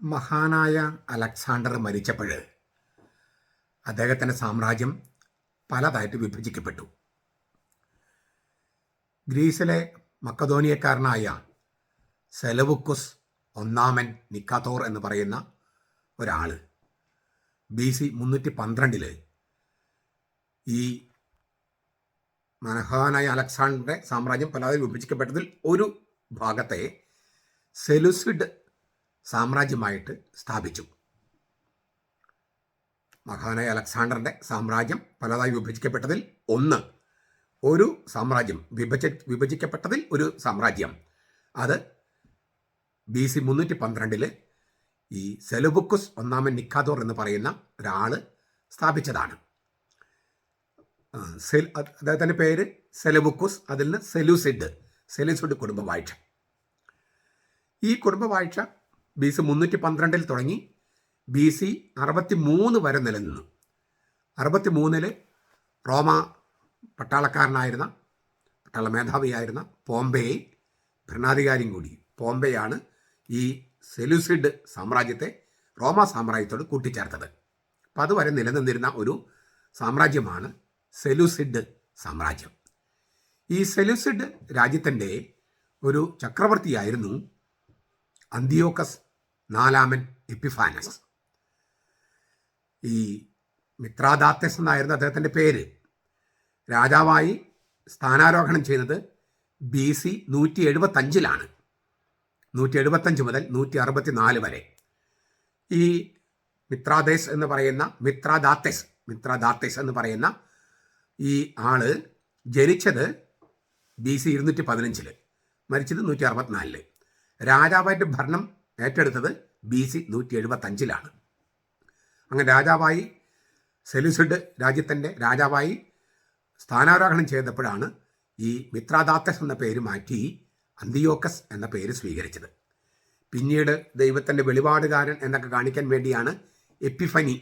മഹാനായ അലക്സാണ്ടർ മരിച്ചപ്പോൾ അദ്ദേഹത്തിൻ്റെ സാമ്രാജ്യം പലതായിട്ട് വിഭജിക്കപ്പെട്ടു. ഗ്രീസിലെ മക്കതോനിയക്കാരനായ സെലവുക്കുസ് ഒന്നാമൻ നിക്കാത്തോർ എന്ന് പറയുന്ന ഒരാൾ BC 312 ഈ മഹാനായ അലക്സാണ്ടറുടെ സാമ്രാജ്യം പലതായി വിഭജിക്കപ്പെട്ടതിൽ ഒരു ഭാഗത്തെ സെലുസിഡ് സാമ്രാജ്യമായിട്ട് സ്ഥാപിച്ചു. മഹാനായ അലക്സാണ്ടറിൻ്റെ സാമ്രാജ്യം പലതായി വിഭജിക്കപ്പെട്ടതിൽ ഒരു സാമ്രാജ്യം വിഭജിക്കപ്പെട്ടതിൽ ഒരു സാമ്രാജ്യം അത് BC 312 ഈ സെലുബുക്കുസ് ഒന്നാമൻ നിക്കാതോർ എന്ന് പറയുന്ന ഒരാൾ സ്ഥാപിച്ചതാണ്. അദ്ദേഹത്തിൻ്റെ പേര് സെലുബുക്കുസ്, അതിൽ നിന്ന് സെലുസിഡ് കുടുംബവാഴ്ച. ഈ കുടുംബവാഴ്ച BC 312 തുടങ്ങി BC 63 വരെ നിലനിന്നു. 63 റോമ പട്ടാളക്കാരനായിരുന്ന പട്ടാള മേധാവിയായിരുന്ന പോംബെയെ ഭരണാധികാരിയും കൂടി പോംബെയാണ് ഈ സെലുസിഡ് സാമ്രാജ്യത്തെ റോമ സാമ്രാജ്യത്തോട് കൂട്ടിച്ചേർത്തത്. അപ്പം അതുവരെ നിലനിന്നിരുന്ന ഒരു സാമ്രാജ്യമാണ് സെലുസിഡ് സാമ്രാജ്യം. ഈ സെലുസിഡ് രാജ്യത്തിൻ്റെ ഒരു ചക്രവർത്തിയായിരുന്നു അന്തിയോക്കസ് നാലാമൻ എപ്പിഫാനസ്. ഈ മിത്രാദാത്തസ് എന്നായിരുന്നു അദ്ദേഹത്തിൻ്റെ പേര്. രാജാവായി സ്ഥാനാരോഹണം ചെയ്യുന്നത് BC 175 175 മുതൽ 164 വരെ. ഈ മിത്രാദാത്തസ് എന്ന് പറയുന്ന ഈ ആള് ജനിച്ചത് BC 215, മരിച്ചത് 164. രാജാവായിട്ട് ഭരണം ഏറ്റെടുത്തത് BC 175. അങ്ങനെ രാജാവായി സെലുസിഡ് രാജ്യത്തിൻ്റെ രാജാവായി സ്ഥാനാരോഹണം ചെയ്തപ്പോഴാണ് ഈ മിത്രാദാത്തസ് എന്ന പേര് മാറ്റി അന്തിയോക്കസ് എന്ന പേര് സ്വീകരിച്ചത്. പിന്നീട് ദൈവത്തിൻ്റെ വെളിപാടുകാരൻ എന്നൊക്കെ കാണിക്കാൻ വേണ്ടിയാണ് എപ്പിഫാനി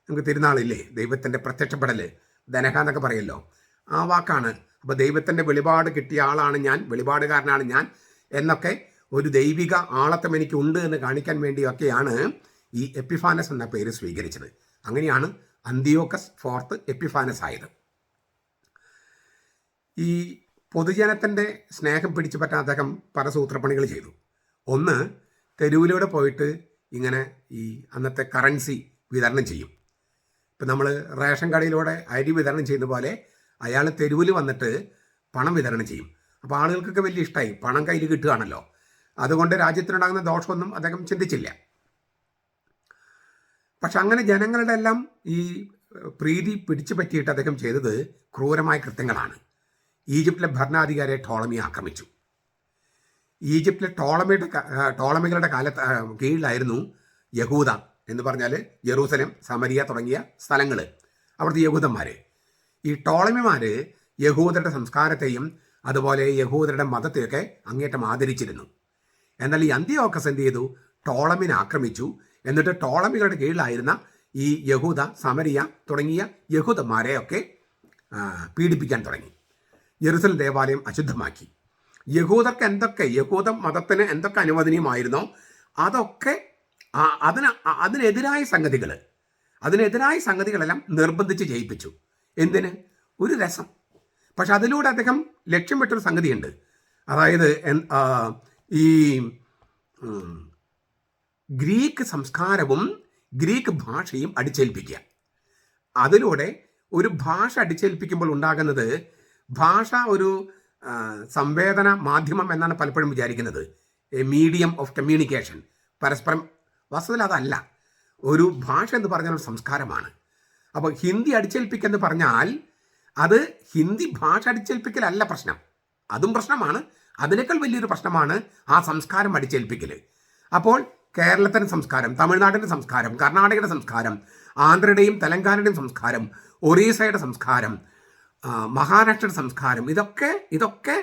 നമുക്ക് തിരുനാളില്ലേ, ദൈവത്തിൻ്റെ പ്രത്യക്ഷപ്പെടൽ, ധനഹ എന്നൊക്കെ പറയല്ലോ, ആ വാക്കാണ്. അപ്പോൾ ദൈവത്തിൻ്റെ വെളിപാട് കിട്ടിയ ആളാണ് ഞാൻ, വെളിപാടുകാരനാണ് ഞാൻ എന്നൊക്കെ ഒരു ദൈവിക ആളത്വം എനിക്കുണ്ട് എന്ന് കാണിക്കാൻ വേണ്ടിയൊക്കെയാണ് ഈ എപ്പിഫാനസ് എന്ന പേര് സ്വീകരിച്ചത്. അങ്ങനെയാണ് അന്തിയോക്കസ് IV എപ്പിഫാനസ് ആയത്. ഈ പൊതുജനത്തിൻ്റെ സ്നേഹം പിടിച്ചു പറ്റാൻ അദ്ദേഹം പല സൂത്രപ്പണികൾ ചെയ്തു. ഒന്ന്, തെരുവിലൂടെ പോയിട്ട് ഇങ്ങനെ ഈ അന്നത്തെ കറൻസി വിതരണം ചെയ്യും. ഇപ്പം നമ്മൾ റേഷൻ കടയിലൂടെ അരി വിതരണം ചെയ്യുന്ന പോലെ അയാൾ തെരുവിൽ വന്നിട്ട് പണം വിതരണം ചെയ്യും. അപ്പോൾ ആളുകൾക്കൊക്കെ വലിയ ഇഷ്ടമായി, പണം കയ്യിൽ കിട്ടുകയാണല്ലോ. അതുകൊണ്ട് രാജ്യത്തിനുണ്ടാകുന്ന ദോഷമൊന്നും അദ്ദേഹം ചിന്തിച്ചില്ല. പക്ഷെ അങ്ങനെ ജനങ്ങളുടെ എല്ലാം ഈ പ്രീതി പിടിച്ചു പറ്റിയിട്ട് അദ്ദേഹം ചെയ്തത് ക്രൂരമായ കൃത്യങ്ങളാണ്. ഈജിപ്തിലെ ഭരണാധികാരിയെ ടോളമി ആക്രമിച്ചു. ഈജിപ്തിലെ ടോളമികളുടെ കീഴിലായിരുന്നു യഹൂദ എന്ന് പറഞ്ഞാൽ ജെറൂസലേം, സമരിയ തുടങ്ങിയ സ്ഥലങ്ങൾ, അവിടുത്തെ യഹൂദന്മാർ. ഈ ടോളമിമാർ യഹൂദരുടെ സംസ്കാരത്തെയും അതുപോലെ യഹൂദരുടെ മതത്തെയൊക്കെ അങ്ങേറ്റം ആദരിച്ചിരുന്നു. എന്നാൽ ഈ അന്തിയോക്കസ് എന്ത് ചെയ്തു? ടോളമിനെ ആക്രമിച്ചു. എന്നിട്ട് ടോളമികളുടെ കീഴിലായിരുന്ന ഈ യഹൂദ, സമരിയ തുടങ്ങിയ യഹൂദന്മാരെയൊക്കെ പീഡിപ്പിക്കാൻ തുടങ്ങി. ജെറുസലേം ദേവാലയം അശുദ്ധമാക്കി. യഹൂദ മതത്തിന് എന്തൊക്കെ അനുവദനീയമായിരുന്നോ അതൊക്കെ അതിനെതിരായ സംഗതികളെല്ലാം നിർബന്ധിച്ച് ചെയ്യിപ്പിച്ചു. എന്തിന്? ഒരു രസം. പക്ഷെ അതിലൂടെ അദ്ദേഹം ലക്ഷ്യം വിട്ടൊരു സംഗതിയുണ്ട്. അതായത് ഈ ഗ്രീക്ക് സംസ്കാരവും ഗ്രീക്ക് ഭാഷയും അടിച്ചേൽപ്പിക്കുക. അതിലൂടെ ഒരു ഭാഷ അടിച്ചേൽപ്പിക്കുമ്പോൾ ഉണ്ടാകുന്നത്, ഭാഷ ഒരു സംവേദന മാധ്യമം എന്നാണ് പലപ്പോഴും വിചാരിക്കുന്നത്, എ മീഡിയം ഓഫ് കമ്മ്യൂണിക്കേഷൻ, പരസ്പരം. വസ്തുതയിൽ അതല്ല. ഒരു ഭാഷ എന്ന് പറഞ്ഞാൽ ഒരു സംസ്കാരമാണ്. അപ്പോൾ ഹിന്ദി അടിച്ചേൽപ്പിക്കെന്ന് പറഞ്ഞാൽ അത് ഹിന്ദി ഭാഷ അടിച്ചേൽപ്പിക്കലല്ല പ്രശ്നം, അതും പ്രശ്നമാണ്. അതിനേക്കാൾ വലിയൊരു പ്രശ്നമാണ് ആ സംസ്കാരം അടിച്ചേൽപ്പിക്കൽ. അപ്പോൾ കേരളത്തിൻ്റെ സംസ്കാരം, തമിഴ്നാടിൻ്റെ സംസ്കാരം, കർണാടകയുടെ സംസ്കാരം, ആന്ധ്രയുടെയും തെലങ്കാനയുടെയും സംസ്കാരം, ഒറീസയുടെ സംസ്കാരം, മഹാരാഷ്ട്രയുടെ സംസ്കാരം, ഇതൊക്കെ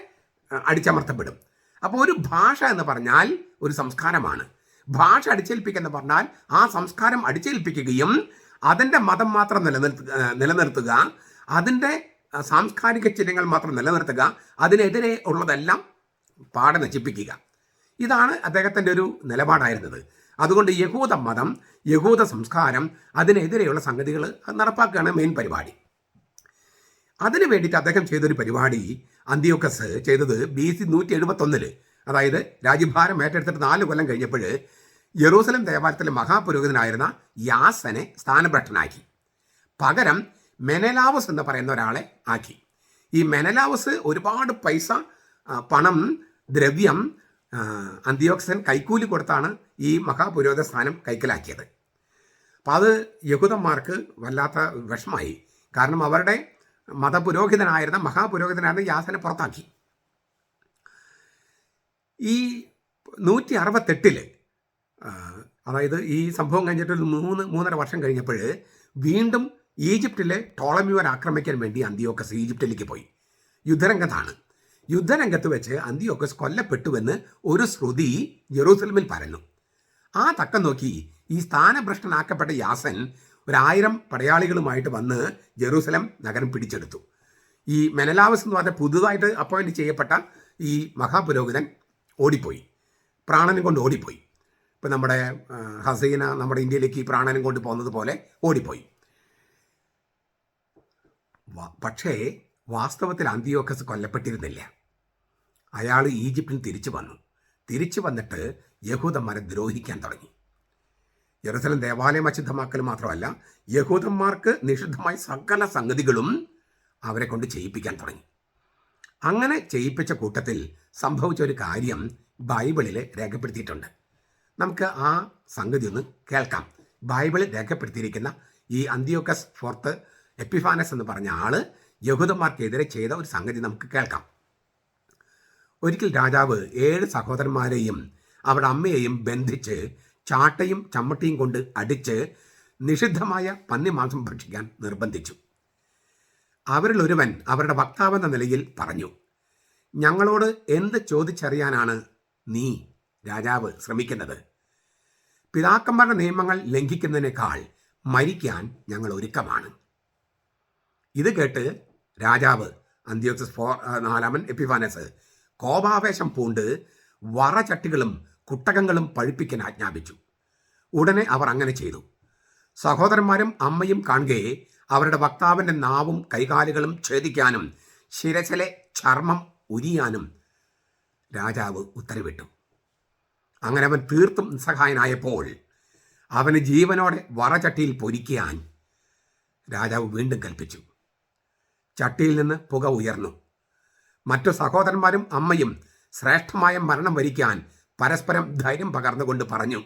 അടിച്ചമർത്തപ്പെടും. അപ്പോൾ ഒരു ഭാഷ എന്ന് പറഞ്ഞാൽ ഒരു സംസ്കാരമാണ്. ഭാഷ അടിച്ചേൽപ്പിക്കുക എന്ന് പറഞ്ഞാൽ ആ സംസ്കാരം അടിച്ചേൽപ്പിക്കുകയും അതിൻ്റെ മതം മാത്രം നിലനിർത്തുക, അതിൻ്റെ സാംസ്കാരിക ചിഹ്നങ്ങൾ മാത്രം നിലനിർത്തുക, അതിനെതിരെ ഉള്ളതെല്ലാം പാടെ നശിപ്പിക്കുക. ഇതാണ് അദ്ദേഹത്തിൻ്റെ ഒരു നിലപാടായിരുന്നത്. അതുകൊണ്ട് യഹൂദ മതം, യഹൂദ സംസ്കാരം, അതിനെതിരെയുള്ള സംഗതികൾ നടപ്പാക്കുകയാണ് മെയിൻ പരിപാടി. അതിനു വേണ്ടിയിട്ട് അദ്ദേഹം ചെയ്തൊരു പരിപാടി അന്തിയോക്കസ് ചെയ്തത് BC 171, അതായത് രാജ്യഭാരം ഏറ്റെടുത്തിട്ട് 4 കൊല്ലം കഴിഞ്ഞപ്പോൾ യെറൂസലം ദേവാലയത്തിലെ മഹാപുരോഹിതനായിരുന്ന യാസനെ സ്ഥാനഭ്രഷ്ടനാക്കി. പകരം മെനലാവസ് എന്ന് പറയുന്ന ഒരാളെ ആക്കി. ഈ മെനലാവസ് ഒരുപാട് പൈസ, പണം, ദ്രവ്യം അന്തിയോക്സൻ കൈക്കൂലി കൊടുത്താണ് ഈ മഹാപുരോഹിത സ്ഥാനം കൈക്കലാക്കിയത്. അപ്പം അത് യഹൂദന്മാർക്ക് വല്ലാത്ത വിഷമായി. കാരണം അവരുടെ മതപുരോഹിതനായിരുന്ന മഹാപുരോഹിതനായിരുന്ന യാസനെ പുറത്താക്കി. ഈ 168 അതായത് ഈ സംഭവം കഴിഞ്ഞിട്ട് 3.5 വർഷം കഴിഞ്ഞപ്പോൾ വീണ്ടും ഈജിപ്തിലെ ടോളമിയർ ആക്രമിക്കാൻ വേണ്ടി അന്തിയോക്കസ് ഈജിപ്തിലേക്ക് പോയി. യുദ്ധരംഗത്താണ്. യുദ്ധരംഗത്ത് വെച്ച് അന്തിയോക്കസ് കൊല്ലപ്പെട്ടുവെന്ന് ഒരു ശ്രുതി ജെറൂസലമിൽ പരന്നു. ആ തക്കം നോക്കി ഈ സ്ഥാനഭ്രഷ്ടനാക്കപ്പെട്ട യാസൻ 1000 പടയാളികളുമായിട്ട് വന്ന് ജെറൂസലം നഗരം പിടിച്ചെടുത്തു. ഈ മെനലാവസ് എന്ന് പറഞ്ഞ പുതുതായിട്ട് അപ്പോയിന്റ് ചെയ്യപ്പെട്ട ഈ മഹാപുരോഹിതൻ ഓടിപ്പോയി, പ്രാണനും കൊണ്ട് ഓടിപ്പോയി. ഇപ്പം നമ്മുടെ ഹസീന നമ്മുടെ ഇന്ത്യയിലേക്ക് പ്രാണനും കൊണ്ട് പോകുന്നത് പോലെ ഓടിപ്പോയി. പക്ഷേ വാസ്തവത്തിൽ അന്തിയോക്കസ് കൊല്ലപ്പെട്ടിരുന്നില്ല. അയാൾ ഈജിപ്തിൽ തിരിച്ചു വന്നിട്ട് യഹൂദന്മാരെ ദ്രോഹിക്കാൻ തുടങ്ങി. ജെറുസലം ദേവാലയം അശുദ്ധമാക്കൽ മാത്രമല്ല, യഹൂദന്മാർക്ക് നിഷിദ്ധമായ സകല സംഗതികളും അവരെ കൊണ്ട് ചെയ്യിപ്പിക്കാൻ തുടങ്ങി. അങ്ങനെ ചെയ്യിപ്പിച്ച കൂട്ടത്തിൽ സംഭവിച്ച ഒരു കാര്യം ബൈബിളിൽ രേഖപ്പെടുത്തിയിട്ടുണ്ട്. നമുക്ക് ആ സംഗതി ഒന്ന് കേൾക്കാം. ബൈബിളിൽ രേഖപ്പെടുത്തിയിരിക്കുന്ന ഈ അന്തിയോക്കസ് ഫോർത്ത് എപ്പിഫാനസ് എന്ന് പറഞ്ഞ ആള് യഹൂദന്മാർക്കെതിരെ ചെയ്ത ഒരു സംഗതി നമുക്ക് കേൾക്കാം. ഒരിക്കൽ രാജാവ് 7 സഹോദരന്മാരെയും അവരുടെ അമ്മയെയും ബന്ധിച്ച് ചാട്ടയും ചമ്മട്ടിയും കൊണ്ട് അടിച്ച് നിഷിദ്ധമായ പന്നിമാംസം ഭക്ഷിക്കാൻ നിർബന്ധിച്ചു. അവരിൽ ഒരുവൻ അവരുടെ വക്താവെന്ന നിലയിൽ പറഞ്ഞു, ഞങ്ങളോട് എന്ത് ചോദിച്ചറിയാനാണ് നീ രാജാവ് ശ്രമിക്കുന്നത്? പിതാക്കന്മാരുടെ നിയമങ്ങൾ ലംഘിക്കുന്നതിനേക്കാൾ മരിക്കാൻ ഞങ്ങൾ ഒരുക്കമാണ്. ഇത് കേട്ട് രാജാവ് അന്തിയോക്കസ് 4 എപ്പിഫാനസ് കോപാവേശം പൂണ്ട് വറചട്ടികളും കുട്ടകങ്ങളും പഴുപ്പിക്കാൻ ആജ്ഞാപിച്ചു. ഉടനെ അവർ അങ്ങനെ ചെയ്തു. സഹോദരന്മാരും അമ്മയും കാണുകയെ അവരുടെ വക്താവിൻ്റെ നാവും കൈകാലുകളും ഛേദിക്കാനും ശിരസിലെ ചർമ്മം ഉരിയാനും രാജാവ് ഉത്തരവിട്ടു. അങ്ങനെ അവൻ തീർത്തും നിസ്സഹായനായപ്പോൾ അവന് ജീവനോടെ വറചട്ടിയിൽ പൊരിക്കാൻ രാജാവ് വീണ്ടും കൽപ്പിച്ചു. ചട്ടിയിൽ നിന്ന് പുക ഉയർന്നു. മറ്റു സഹോദരന്മാരും അമ്മയും ശ്രേഷ്ഠമായ മരണം വരിക്കാൻ പരസ്പരം ധൈര്യം പകർന്നുകൊണ്ട് പറഞ്ഞു,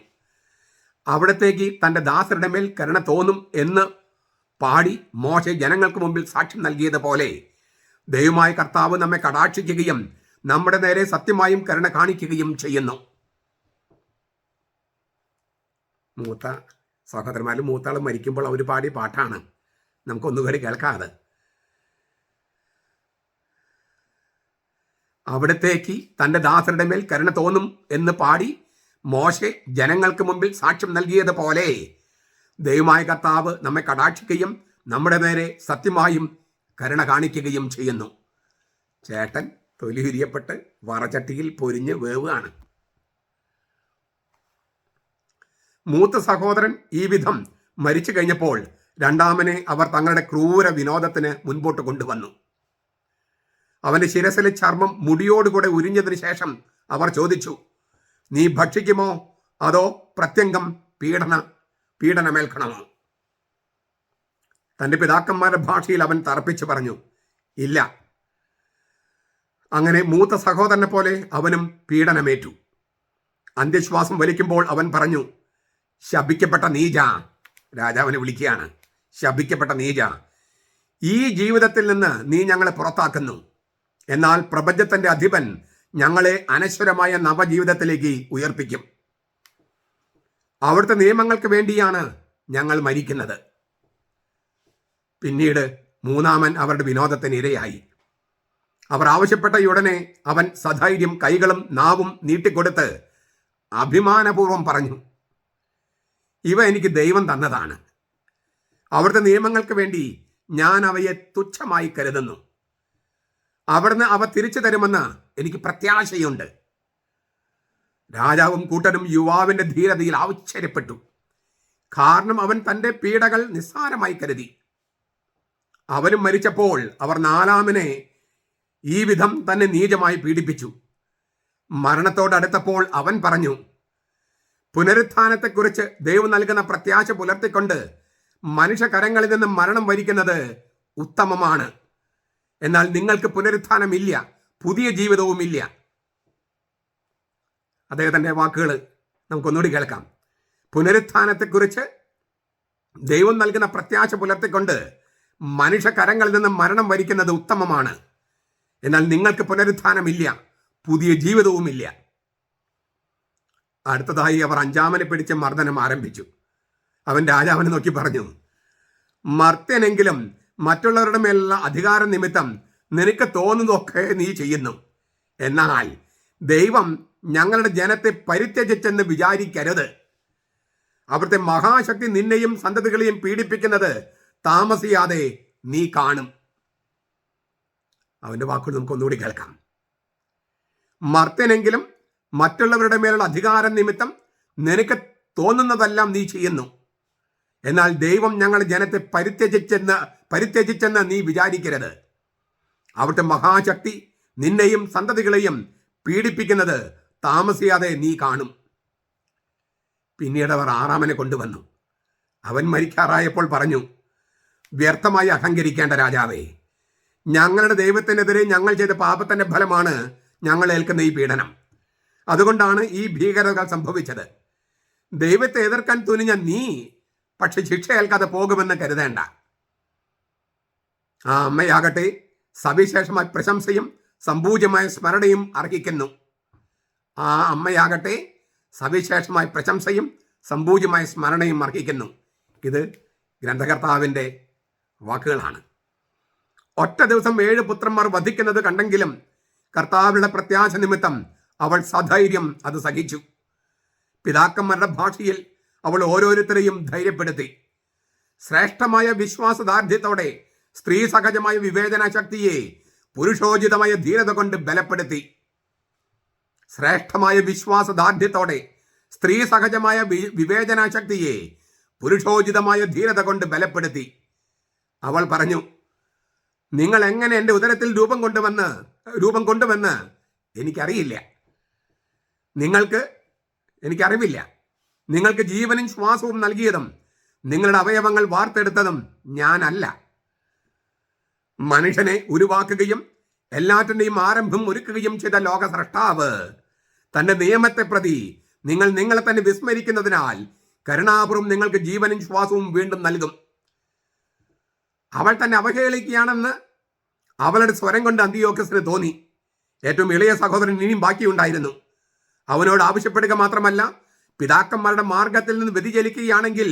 അവിടത്തേക്ക് തൻ്റെ ദാസരുടെ മേൽ കരുണ തോന്നും എന്ന് പാടി മോശെ ജനങ്ങൾക്ക് മുമ്പിൽ സാക്ഷ്യം നൽകിയതുപോലെ ദൈവമായ കർത്താവ് നമ്മെ കടാക്ഷിക്കുകയും നമ്മുടെ നേരെ സത്യമായും കരുണ കാണിക്കുകയും ചെയ്യുന്നു. മൂത്ത സഹോദരന്മാരും മൂത്താളും മരിക്കുമ്പോൾ അവർ പാടിയ പാട്ടാണ്. നമുക്കൊന്നുകൂടി കേൾക്കാതെ. അവിടത്തേക്ക് തൻ്റെ ദാസരുടെ മേൽ കരുണ തോന്നും എന്ന് പാടി മോശെ ജനങ്ങൾക്ക് മുമ്പിൽ സാക്ഷ്യം നൽകിയതുപോലെ ദൈവമായ കർത്താവ് നമ്മെ കടാക്ഷിക്കുകയും നമ്മുടെ നേരെ സത്യമായും കരുണ കാണിക്കുകയും ചെയ്യുന്നു. ചേട്ടൻ തൊലിയുരിയപ്പെട്ട് വറചട്ടിയിൽ പൊരിഞ്ഞ് വേവുകയാണ്. മൂത്ത സഹോദരൻ ഈ വിധം മരിച്ചു കഴിഞ്ഞപ്പോൾ രണ്ടാമനെ അവർ തങ്ങളുടെ ക്രൂര വിനോദത്തിന് മുൻപോട്ട് കൊണ്ടുവന്നു. അവന്റെ ശിരസിലെ ചർമ്മം മുടിയോടുകൂടെ ഉരിഞ്ഞതിന് ശേഷം അവർ ചോദിച്ചു, നീ ഭക്ഷിക്കുമോ അതോ പ്രത്യംഗം പീഡനമേൽക്കണമോ? തൻ്റെ പിതാക്കന്മാരുടെ ഭാഷയിൽ അവൻ തറപ്പിച്ചു പറഞ്ഞു, ഇല്ല. അങ്ങനെ മൂത്ത സഹോദരനെ പോലെ അവനും പീഡനമേറ്റു. അന്ത്യശ്വാസം വലിക്കുമ്പോൾ അവൻ പറഞ്ഞു, ശപിക്കപ്പെട്ട നീച. രാജാവിനെ വിളിക്കുകയാണ്, ശപിക്കപ്പെട്ട നീച, ഈ ജീവിതത്തിൽ നിന്ന് നീ ഞങ്ങളെ പുറത്താക്കുന്നു. എന്നാൽ പ്രപഞ്ചത്തിന്റെ അധിപൻ ഞങ്ങളെ അനശ്വരമായ നവജീവിതത്തിലേക്ക് ഉയർപ്പിക്കും. അവിടുത്തെ നിയമങ്ങൾക്ക് വേണ്ടിയാണ് ഞങ്ങൾ മരിക്കുന്നത്. പിന്നീട് മൂന്നാമൻ അവരുടെ വിനോദത്തിന് ഇരയായി. അവർ ആവശ്യപ്പെട്ട ഉടനെ അവൻ സധൈര്യം കൈകളും നാവും നീട്ടിക്കൊടുത്ത് അഭിമാനപൂർവ്വം പറഞ്ഞു, ഇവ എനിക്ക് ദൈവം തന്നതാണ്. അവിടുത്തെ നിയമങ്ങൾക്ക് വേണ്ടി ഞാൻ അവയെ തുച്ഛമായി കരുതുന്നു. അവിടുന്ന് അവ തിരിച്ചു തരുമെന്ന് എനിക്ക് പ്രത്യാശയുണ്ട്. രാജാവും കൂട്ടരും യുവാവിന്റെ ധീരതയിൽ ആശ്ചര്യപ്പെട്ടു. കാരണം അവൻ തന്റെ പീഡകൾ നിസ്സാരമായി കരുതി. അവനും മരിച്ചപ്പോൾ അവർ നാലാമനെ ഈ വിധം തന്നെ നീചമായി പീഡിപ്പിച്ചു. മരണത്തോടടുത്തപ്പോൾ അവൻ പറഞ്ഞു, പുനരുത്ഥാനത്തെക്കുറിച്ച് ദൈവം നൽകുന്ന പ്രത്യാശ പുലർത്തിക്കൊണ്ട് മനുഷ്യകരങ്ങളിൽ നിന്ന് മരണം വരിക്കുന്നത് ഉത്തമമാണ്. എന്നാൽ നിങ്ങൾക്ക് പുനരുത്ഥാനമില്ല, പുതിയ ജീവിതവുമില്ല. അദ്ദേഹത്തിൻ്റെ വാക്കുകൾ നമുക്കൊന്നുകൂടി കേൾക്കാം. പുനരുത്ഥാനത്തെക്കുറിച്ച് ദൈവം നൽകുന്ന പ്രത്യാശ പുലർത്തിക്കൊണ്ട് മനുഷ്യകരങ്ങളിൽ നിന്ന് മരണം വരിക്കുന്നത് ഉത്തമമാണ്. എന്നാൽ നിങ്ങൾക്ക് പുനരുത്ഥാനമില്ല, പുതിയ ജീവിതവുമില്ല. അടുത്തതായി അവർ അഞ്ചാമനെ പിടിച്ച് മർദ്ദനം ആരംഭിച്ചു. അവൻ രാജാവിനെ നോക്കി പറഞ്ഞു, മർത്യനെങ്കിലും മറ്റുള്ളവരുടെ മേലുള്ള അധികാര നിമിത്തം നിനക്ക് തോന്നുന്നതൊക്കെ നീ ചെയ്യുന്നു. എന്നാൽ ദൈവം ഞങ്ങളുടെ ജനത്തെ പരിത്യജിച്ചെന്ന് വിചാരിക്കരുത്. അവിടുത്തെ മഹാശക്തി നിന്നെയും സന്തതികളെയും പീഡിപ്പിക്കുന്നത് താമസിയാതെ നീ കാണും. അവന്റെ വാക്കുകൾ നമുക്ക് ഒന്നുകൂടി കേൾക്കാം. മർത്യനെങ്കിലും മറ്റുള്ളവരുടെ മേലുള്ള അധികാരം നിമിത്തം നിനക്ക് തോന്നുന്നതെല്ലാം നീ ചെയ്യുന്നു. എന്നാൽ ദൈവം ഞങ്ങളുടെ ജനത്തെ പരിത്യജിച്ചെന്ന് നീ വിചാരിക്കരുത്. അവിടുത്തെ മഹാശക്തി നിന്നെയും സന്തതികളെയും പീഡിപ്പിക്കുന്നത് താമസിയാതെ നീ കാണും. പിന്നീട് അവർ ആറാമനെ കൊണ്ടുവന്നു. അവൻ മരിക്കാറായപ്പോൾ പറഞ്ഞു, വ്യർത്ഥമായി അഹങ്കരിക്കേണ്ട രാജാവേ, ഞങ്ങളുടെ ദൈവത്തിനെതിരെ ഞങ്ങൾ ചെയ്ത പാപത്തിന്റെ ഫലമാണ് ഞങ്ങൾ ഏൽക്കുന്ന ഈ പീഡനം. അതുകൊണ്ടാണ് ഈ ഭീകരതകൾ സംഭവിച്ചത്. ദൈവത്തെ എതിർക്കാൻ തുനിഞ്ഞ നീ പക്ഷെ ശിക്ഷ ഏൽക്കാതെ പോകുമെന്ന് കരുതേണ്ട. ആ അമ്മയാകട്ടെ സവിശേഷമായ പ്രശംസയും സംപൂജ്യമായ സ്മരണയും അർഹിക്കുന്നു. ആ അമ്മയാകട്ടെ സവിശേഷമായ പ്രശംസയും സംപൂജ്യമായ സ്മരണയും അർഹിക്കുന്നു. ഇത് ഗ്രന്ഥകർത്താവിൻ്റെ വാക്കുകളാണ്. ഒറ്റ ദിവസം 7 പുത്രന്മാർ വധിക്കുന്നത് കണ്ടെങ്കിലും കർത്താവിന്റെ പ്രത്യാശ നിമിത്തം അവൾ സധൈര്യം അത് സഹിച്ചു. പിതാക്കന്മാരുടെ ഭാഷയിൽ അവൾ ഓരോരുത്തരെയും ധൈര്യപ്പെടുത്തി. ശ്രേഷ്ഠമായ വിശ്വാസദാർഢ്യത്തോടെ സ്ത്രീ സഹജമായ വിവേചന ശക്തിയെ പുരുഷോചിതമായ ധീരത കൊണ്ട് ബലപ്പെടുത്തി. ശ്രേഷ്ഠമായ വിശ്വാസദാർഢ്യത്തോടെ സ്ത്രീ സഹജമായ വിവേചന ശക്തിയെ പുരുഷോചിതമായ ധീരത കൊണ്ട് ബലപ്പെടുത്തി. അവൾ പറഞ്ഞു, നിങ്ങൾ എങ്ങനെ എൻ്റെ ഉദരത്തിൽ രൂപം കൊണ്ടുവന്ന് എനിക്കറിയില്ല. എനിക്കറിവില്ല. നിങ്ങൾക്ക് ജീവനും ശ്വാസവും നൽകിയതും നിങ്ങളുടെ അവയവങ്ങൾ വാർത്തെടുത്തതും ഞാനല്ല. മനുഷ്യനെ ഉരുവാക്കുകയും എല്ലാറ്റിൻ്റെയും ആരംഭം ഒരുക്കുകയും ചെയ്ത ലോക സ്രഷ്ടാവ് തന്റെ നിയമത്തെ പ്രതി നിങ്ങളെ തന്നെ വിസ്മരിക്കുന്നതിനാൽ കരുണാപൂർവം നിങ്ങൾക്ക് ജീവനും ശ്വാസവും വീണ്ടും നൽകും. അവൾ തന്നെ അവഹേളിക്കുകയാണെന്ന് അവളുടെ സ്വരം കൊണ്ട് അന്തിയോക്കസിന് തോന്നി. ഏറ്റവും ഇളയ സഹോദരൻ ഇനിയും ബാക്കിയുണ്ടായിരുന്നു. അവനോട് ആവശ്യപ്പെടുക മാത്രമല്ല, പിതാക്കന്മാരുടെ മാർഗത്തിൽ നിന്ന് വ്യതിചലിക്കുകയാണെങ്കിൽ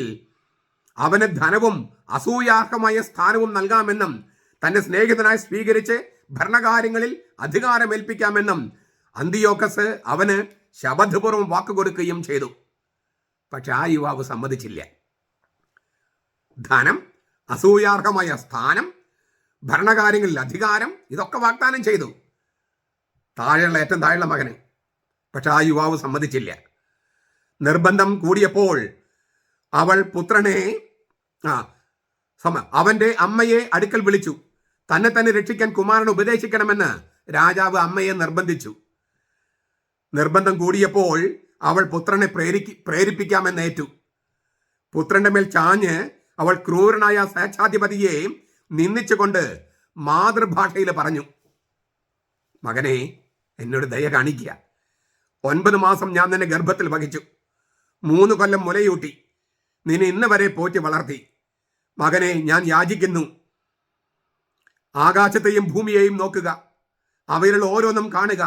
അവന് ധനവും അസൂയാർഹമായ സ്ഥാനവും നൽകാമെന്നും തന്റെ സ്നേഹിതനായി സ്വീകരിച്ച് ഭരണകാര്യങ്ങളിൽ അധികാരമേൽപ്പിക്കാമെന്നും അന്തിയോക്കസ് അവന് ശപഥപൂർവ്വം വാക്കുകൊടുക്കുകയും ചെയ്തു. പക്ഷെ ആ യുവാവ് സമ്മതിച്ചില്ല. ധനം, അസൂയാർഹമായ സ്ഥാനം, ഭരണകാര്യങ്ങളിൽ അധികാരം, ഇതൊക്കെ വാഗ്ദാനം ചെയ്തു ഏറ്റവും താഴെയുള്ള മകന്. പക്ഷെ ആ യുവാവ് സമ്മതിച്ചില്ല. നിർബന്ധം കൂടിയപ്പോൾ അവൾ പുത്രനെ അവന്റെ അമ്മയെ അടുക്കൽ വിളിച്ചു. തന്നെ രക്ഷിക്കാൻ കുമാരനെ ഉപദേശിക്കണമെന്ന് രാജാവ് അമ്മയെ നിർബന്ധിച്ചു. നിർബന്ധം കൂടിയപ്പോൾ അവൾ പുത്രനെ പ്രേരിപ്പിക്കാമെന്നേറ്റു. പുത്രന്റെ മേൽ ചാഞ്ഞ് അവൾ ക്രൂരനായ സ്വേച്ഛാധിപതിയെ നിന്ദിച്ചുകൊണ്ട് മാതൃഭാഷയിൽ പറഞ്ഞു, മകനെ, എന്നോട് ദയ കാണിക്കുക. 9 മാസം ഞാൻ നിന്നെ ഗർഭത്തിൽ വഹിച്ചു. 3 കൊല്ലം മുലയൂട്ടി. നിന്നെ ഇന്ന് വരെ പോറ്റി വളർത്തി. മകനെ, ഞാൻ യാചിക്കുന്നു. ആകാശത്തെയും ഭൂമിയെയും നോക്കുക. അവയിലുള്ള ഓരോന്നും കാണുക.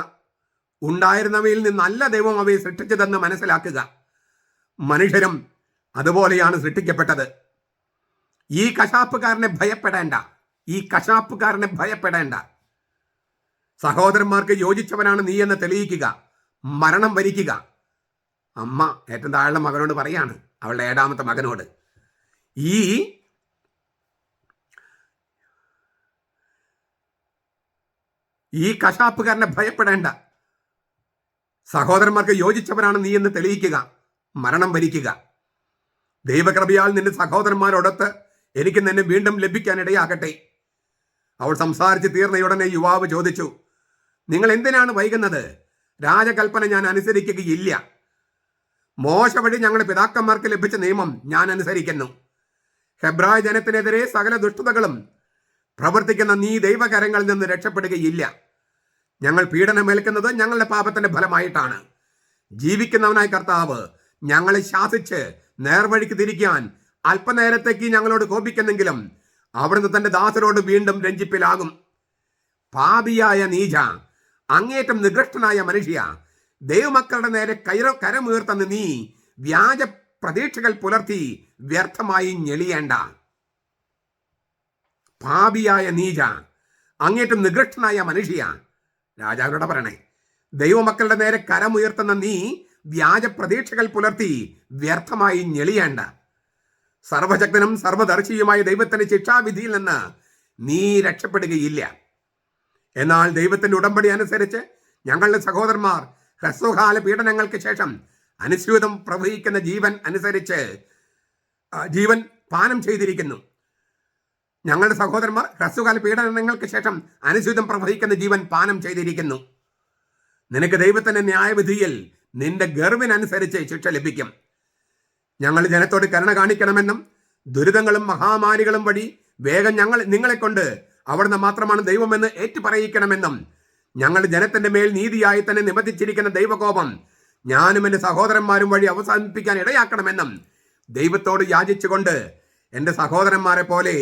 ഉണ്ടായിരുന്നവയിൽ നിന്നല്ല ദൈവം അവയെ സൃഷ്ടിച്ചതെന്ന് മനസ്സിലാക്കുക. മനുഷ്യരും അതുപോലെയാണ് സൃഷ്ടിക്കപ്പെട്ടത്. ഈ കശാപ്പുകാരനെ ഭയപ്പെടേണ്ട. സഹോദരന്മാർക്ക് യോജിച്ചവനാണ് നീ എന്ന് തെളിയിക്കുക. മരണം വരിക്കുക. അമ്മ ഏറ്റവും താഴെ മകനോട് പറയാണ്, അവളുടെ 7ാമത്തെ മകനോട്, ഈ കശാപ്പുകാരനെ ഭയപ്പെടേണ്ട. സഹോദരന്മാർക്ക് യോജിച്ചവനാണ് നീ എന്ന് തെളിയിക്കുക, മരണം വരിക്കുക. ദൈവകൃപയാൽ നിന്റെ സഹോദരന്മാരോടൊത്ത് എനിക്ക് നിന്നെ വീണ്ടും ലഭിക്കാനിടയാകട്ടെ. അവൾ സംസാരിച്ച് തീർന്നയുടനെ യുവാവ് ചോദിച്ചു, നിങ്ങൾ എന്തിനാണ് വൈകുന്നത്? രാജകൽപ്പന ഞാൻ അനുസരിക്കുകയില്ല. മോശ വഴി ഞങ്ങളുടെ പിതാക്കന്മാർക്ക് ലഭിച്ച നിയമം ഞാൻ അനുസരിക്കുന്നു. ഹെബ്രായ ജനത്തിനെതിരെ സകല ദുഷ്ടതകളും പ്രവർത്തിക്കുന്ന നീ ദൈവകരങ്ങളിൽ നിന്ന് രക്ഷപ്പെടുകയില്ല. ഞങ്ങൾ പീഡനമേൽക്കുന്നത് ഞങ്ങളുടെ പാപത്തിന്റെ ഫലമായിട്ടാണ്. ജീവിക്കുന്നവനായ കർത്താവ് ഞങ്ങളെ ശാസിച്ച് നേർവഴിക്ക് തിരിക്കാൻ അല്പനേരത്തേക്ക് ഞങ്ങളോട് കോപിക്കുന്നെങ്കിലും അവിടുന്ന് തന്റെ ദാസരോട് വീണ്ടും രഞ്ജിപ്പിലാകും. പാപിയായ നീച, അങ്ങേറ്റം നികൃഷ്ടനായ മനുഷ്യ, ദൈവമക്കളുടെ നേരെ കരമുയർത്തുന്ന നീ വ്യാജ പ്രതീക്ഷകൾ പുലർത്തി വ്യർത്ഥമായി ഞെളിയേണ്ട. പാപിയായ നീച, അങ്ങേറ്റം നികൃഷ്ടനായ മനുഷ്യ, രാജാവിനോട് പറയണേ, ദൈവമക്കളുടെ നേരെ കരമുയർത്തുന്ന നീ വ്യാജ പ്രതീക്ഷകൾ പുലർത്തി വ്യർത്ഥമായി ഞെളിയേണ്ട. സർവശക്തനും സർവദർശിയുമായ ദൈവത്തിന്റെ ശിക്ഷാവിധിയിൽ നിന്ന് നീ രക്ഷപ്പെടുകയില്ല. എന്നാൽ ദൈവത്തിന്റെ ഉടമ്പടി അനുസരിച്ച് ഞങ്ങളുടെ സഹോദരന്മാർ ഹ്രസ്വകാല പീഡനങ്ങൾക്ക് ശേഷം അനുസ്യൂതം പ്രവഹിക്കുന്ന ജീവൻ പാനം ചെയ്തിരിക്കുന്നു. ഞങ്ങളുടെ സഹോദരന്മാർ ഹ്രസ്വകാല പീഡനങ്ങൾക്ക് ശേഷം അനുസ്യൂതം പ്രവഹിക്കുന്ന ജീവൻ പാനം ചെയ്തിരിക്കുന്നു. നിനക്ക് ദൈവത്തിന്റെ ന്യായവിധിയിൽ നിന്റെ ഗർവിനനുസരിച്ച് ശിക്ഷ ലഭിക്കും. ഞങ്ങൾ ജനത്തോട് കരുണ കാണിക്കണമെന്നും ദുരിതങ്ങളും മഹാമാരികളും വഴി വേഗം നിങ്ങളെ കൊണ്ട് അവിടുന്ന് മാത്രമാണ് ദൈവമെന്ന് ഏറ്റുപറയിക്കണമെന്നും ഞങ്ങളുടെ ജനത്തിന്റെ മേൽ നീതിയായി തന്നെ നിബന്ധിച്ചിരിക്കുന്ന ദൈവകോപം ഞാനും എൻ്റെ സഹോദരന്മാരും വഴി അവസാനിപ്പിക്കാൻ ഇടയാക്കണമെന്നും ദൈവത്തോട് യാചിച്ചുകൊണ്ട് എൻ്റെ സഹോദരന്മാരെ പോലെ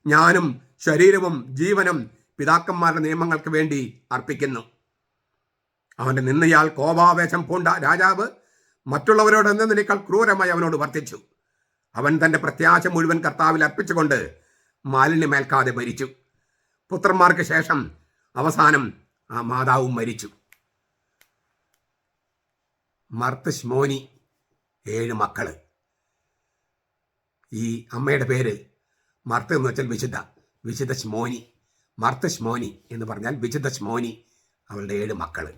ഞാനും ശരീരവും ജീവനും പിതാക്കന്മാരുടെ നിയമങ്ങൾക്ക് വേണ്ടി അർപ്പിക്കുന്നു. അവന്റെ നിന്നയാൽ കോപാവേശം പൂണ്ട രാജാവ് മറ്റുള്ളവരോട് എന്നതിനേക്കാൾ ക്രൂരമായി അവനോട് വർത്തിച്ചു. അവൻ തന്റെ പ്രത്യാശ മുഴുവൻ കർത്താവിൽ അർപ്പിച്ചുകൊണ്ട് മാലിന്യമേൽക്കാതെ മരിച്ചു. പുത്രന്മാർക്ക് ശേഷം അവസാനം ആ മാതാവും മരിച്ചു. മർത്ത് ശ്മോനി 7 മക്കള്. ഈ അമ്മയുടെ പേര് മർത്ത് എന്ന് വെച്ചാൽ വിശുദ്ധ ശ്മോനി. മർത്ത് ശ്മോനി എന്ന് പറഞ്ഞാൽ വിശുദ്ധ ശ്മോനി. അവളുടെ 7 മക്കള്.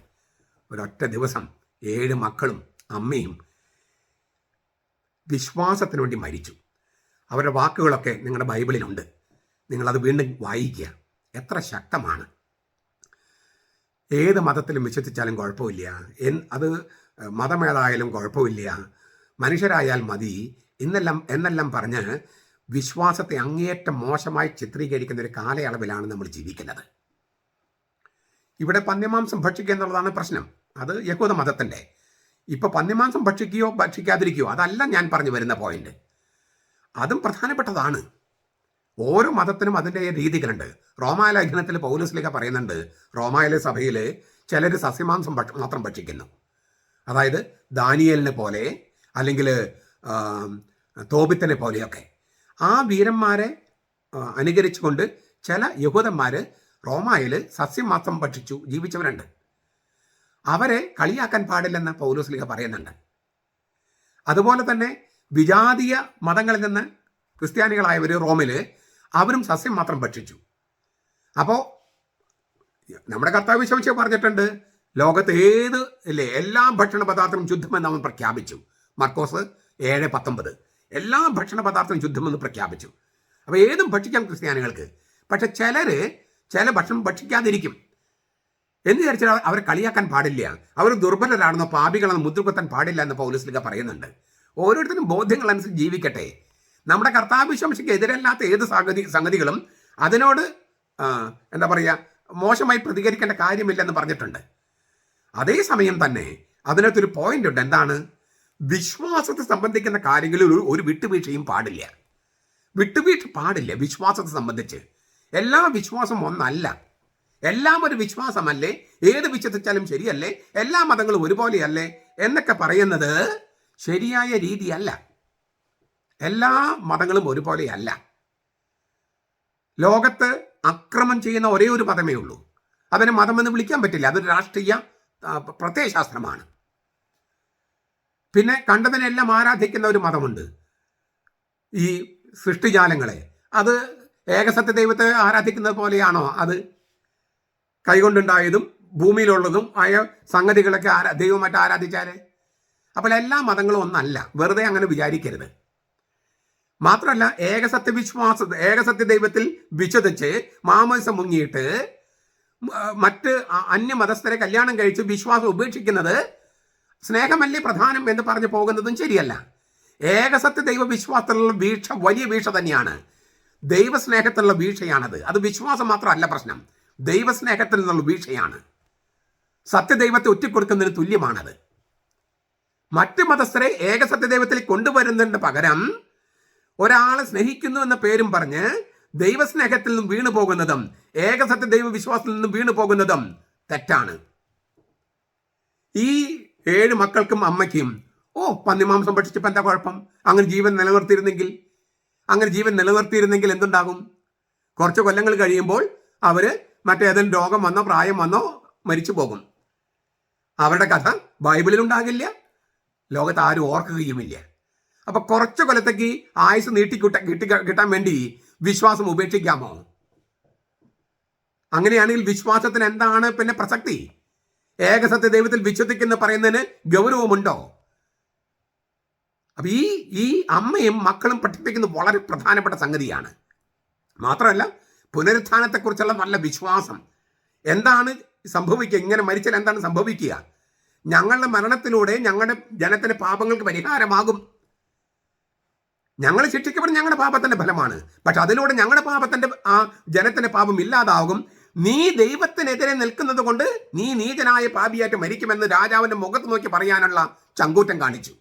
ഒരൊറ്റ ദിവസം 7 മക്കളും അമ്മയും വിശ്വാസത്തിന് വേണ്ടി മരിച്ചു. അവരുടെ വാക്കുകളൊക്കെ നിങ്ങളുടെ ബൈബിളിലുണ്ട്. നിങ്ങളത് വീണ്ടും വായിക്കുക. എത്ര ശക്തമാണ്! ഏത് മതത്തിലും വിശ്വസിച്ചാലും കുഴപ്പമില്ല, അത് മതമേതായാലും കുഴപ്പമില്ല, മനുഷ്യരായാൽ മതി എന്നെല്ലാം പറഞ്ഞ് വിശ്വാസത്തെ അങ്ങേയറ്റം മോശമായി ചിത്രീകരിക്കുന്ന ഒരു കാലയളവിലാണ് നമ്മൾ ജീവിക്കുന്നത്. ഇവിടെ പന്യമാംസം ഭക്ഷിക്കുക എന്നുള്ളതാണ് പ്രശ്നം. അത് യഹൂദ മതത്തിൻ്റെ. ഇപ്പോൾ പന്യമാംസം ഭക്ഷിക്കുകയോ ഭക്ഷിക്കാതിരിക്കുകയോ അതല്ല ഞാൻ പറഞ്ഞു വരുന്ന പോയിന്റ്. അതും പ്രധാനപ്പെട്ടതാണ്. ഓരോ മതത്തിനും അതിൻ്റെ രീതികളുണ്ട്. റോമായ ലേഖനത്തിൽ പൗലോസ്ലീഹ പറയുന്നുണ്ട്, റോമായിലെ സഭയിൽ ചിലർ സസ്യമാംസം മാത്രം ഭക്ഷിക്കുന്നു. അതായത് ദാനിയേലിനെ പോലെ അല്ലെങ്കിൽ തോബിത്തിനെ പോലെയൊക്കെ ആ വീരന്മാരെ അനുകരിച്ചുകൊണ്ട് ചില യഹൂദന്മാർ റോമായിൽ സസ്യം മാത്രം ഭക്ഷിച്ചു ജീവിച്ചവരുണ്ട്. അവരെ കളിയാക്കാൻ പാടില്ലെന്ന് പൗലോസ്ലീഹ പറയുന്നുണ്ട്. അതുപോലെ തന്നെ വിജാതീയ മതങ്ങളിൽ നിന്ന് ക്രിസ്ത്യാനികളായവർ റോമിൽ അവരും സസ്യം മാത്രം ഭക്ഷിച്ചു. അപ്പോൾ നമ്മുടെ കർത്താവ് വിശ്വസിച്ച് പറഞ്ഞിട്ടുണ്ട്, ലോകത്ത് എല്ലാ ഭക്ഷണ പദാർത്ഥവും ശുദ്ധമെന്ന് അവൻ പ്രഖ്യാപിച്ചു. മർക്കോസ് 7:19 എല്ലാ ഭക്ഷണ പദാർത്ഥവും ശുദ്ധമെന്ന് പ്രഖ്യാപിച്ചു. അപ്പോൾ ഏതും ഭക്ഷിക്കാം ക്രിസ്ത്യാനികൾക്ക്. പക്ഷെ ചില ഭക്ഷണം ഭക്ഷിക്കാതിരിക്കും എന്ന് വിചാരിച്ചാൽ അവരെ കളിയാക്കാൻ പാടില്ല, അവർ ദുർബലരാണെന്നോ പാപികളെന്ന് മുദ്രകുത്താൻ പാടില്ല എന്ന് പൗലോസ്ലീഹ പറയുന്നുണ്ട്. ഓരോരുത്തരും ബോധ്യങ്ങളനുസരിച്ച് ജീവിക്കട്ടെ. നമ്മുടെ കർത്താവ് വിശ്വസിക്ക് എതിരല്ലാത്ത ഏത് സംഗതികളും അതിനോട് എന്താ പറയുക, മോശമായി പ്രതികരിക്കേണ്ട കാര്യമില്ലെന്ന് പറഞ്ഞിട്ടുണ്ട്. അതേസമയം തന്നെ അതിനകത്തൊരു പോയിന്റ് ഉണ്ട്. എന്താണ്? വിശ്വാസത്തെ സംബന്ധിക്കുന്ന കാര്യങ്ങളിൽ ഒരു വിട്ടുവീഴ്ചയും പാടില്ല. വിട്ടുവീഴ്ച പാടില്ല വിശ്വാസത്തെ സംബന്ധിച്ച്. എല്ലാ വിശ്വാസം ഒന്നല്ല, എല്ലാം ഒരു വിശ്വാസമല്ലേ, ഏത് വിശ്വസിച്ചാലും ശരിയല്ലേ, എല്ലാ മതങ്ങളും ഒരുപോലെയല്ലേ എന്നൊക്കെ പറയുന്നത് ശരിയായ രീതിയല്ല. എല്ലാ മതങ്ങളും ഒരുപോലെയല്ല. ലോകത്ത് അക്രമം ചെയ്യുന്ന ഒരേ ഒരു മതമേ ഉള്ളൂ. അതിനെ മതമെന്ന് വിളിക്കാൻ പറ്റില്ല. അതൊരു രാഷ്ട്രീയ പ്രത്യയശാസ്ത്രമാണ്. പിന്നെ കണ്ടതിനെല്ലാം ആരാധിക്കുന്ന ഒരു മതമുണ്ട്, ഈ സൃഷ്ടിജാലങ്ങളെ. അത് ഏകസത്യ ദൈവത്തെ ആരാധിക്കുന്നത് പോലെയാണോ? അത് കൈകൊണ്ടുണ്ടായതും ഭൂമിയിലുള്ളതും ആയ സംഗതികളൊക്കെ ദൈവമായിട്ട് ആരാധിച്ചാല്. അപ്പോൾ എല്ലാ മതങ്ങളും ഒന്നല്ല, വെറുതെ അങ്ങനെ വിചാരിക്കരുത്. മാത്രമല്ല, ഏകസത്യ ദൈവത്തിൽ വിശ്വസിച്ച് മാമോദിസ മുങ്ങിയിട്ട് മറ്റ് അന്യമതസ്ഥരെ കല്യാണം കഴിച്ച് വിശ്വാസം ഉപേക്ഷിക്കുന്നത് സ്നേഹമല്ലേ പ്രധാനം എന്ന് പറഞ്ഞു പോകുന്നതും ശരിയല്ല. ഏകസത്യ ദൈവ വിശ്വാസത്തിലുള്ള വീഴ്ച വലിയ വീഴ്ച തന്നെയാണ്. ദൈവസ്നേഹത്തിലുള്ള വീഴ്ചയാണത്. അത് വിശ്വാസം മാത്രമല്ല പ്രശ്നം, ദൈവസ്നേഹത്തിൽ നിന്നുള്ള വീഴ്ചയാണ്. സത്യദൈവത്തെ ഒറ്റിക്കൊടുക്കുന്നതിന് തുല്യമാണത്. മറ്റ് മതസ്ഥരെ ഏകസത്യദൈവത്തിൽ കൊണ്ടുവരുന്നതിന് പകരം ഒരാളെ സ്നേഹിക്കുന്നു എന്ന പേരും പറഞ്ഞ് ദൈവസ്നേഹത്തിൽ നിന്നും വീണു പോകുന്നതും ഏകസത്യ ദൈവ വിശ്വാസത്തിൽ നിന്നും വീണു പോകുന്നതും തെറ്റാണ്. ഈ 7 മക്കൾക്കും അമ്മയ്ക്കും പന്നിമാംസം ഭക്ഷിച്ചപ്പോൾ എന്താ കുഴപ്പം? അങ്ങനെ ജീവൻ നിലനിർത്തിയിരുന്നെങ്കിൽ എന്തുണ്ടാകും? കുറച്ച് കൊല്ലങ്ങൾ കഴിയുമ്പോൾ അവര് മറ്റേതെങ്കിലും രോഗം വന്നോ പ്രായം വന്നോ മരിച്ചു പോകും. അവരുടെ കഥ ബൈബിളിൽ ഉണ്ടാകില്ല, ലോകത്ത് ആരും ഓർക്കുകയുമില്ല. അപ്പൊ കുറച്ച് കൊല്ലത്തേക്ക് ആയുസ് കിട്ടാൻ വേണ്ടി വിശ്വാസം ഉപേക്ഷിക്കാമോ? അങ്ങനെയാണെങ്കിൽ വിശ്വാസത്തിന് എന്താണ് പിന്നെ പ്രസക്തി? ഏകസത്യ ദൈവത്തിൽ വിശ്വസിക്കുന്ന പറയുന്നതിന് ഗൗരവമുണ്ടോ? അപ്പൊ ഈ അമ്മയും മക്കളും പഠിപ്പിക്കുന്നത് വളരെ പ്രധാനപ്പെട്ട സംഗതിയാണ്. മാത്രമല്ല, പുനരുത്ഥാനത്തെക്കുറിച്ചുള്ള നല്ല വിശ്വാസം. എന്താണ് സംഭവിക്കുക? ഇങ്ങനെ മരിച്ചാൽ എന്താണ് സംഭവിക്കുക? ഞങ്ങളുടെ മരണത്തിലൂടെ ഞങ്ങളുടെ ജനത്തിന്റെ പാപങ്ങൾക്ക് പരിഹാരമാകും. ഞങ്ങൾ ശിക്ഷിക്കപ്പെടും ഞങ്ങളുടെ പാപത്തിന്റെ ഫലമാണ്. പക്ഷെ അതിലൂടെ ഞങ്ങളുടെ പാപത്തിന്റെ ജനത്തിന്റെ പാപം ഇല്ലാതാകും. നീ ദൈവത്തിനെതിരെ നിൽക്കുന്നത് കൊണ്ട് നീ നീചനായ പാപിയായിട്ട് മരിക്കുമെന്ന് രാജാവിന്റെ മുഖത്ത് നോക്കി പറയാനുള്ള ചങ്കൂറ്റം കാണിച്ചു.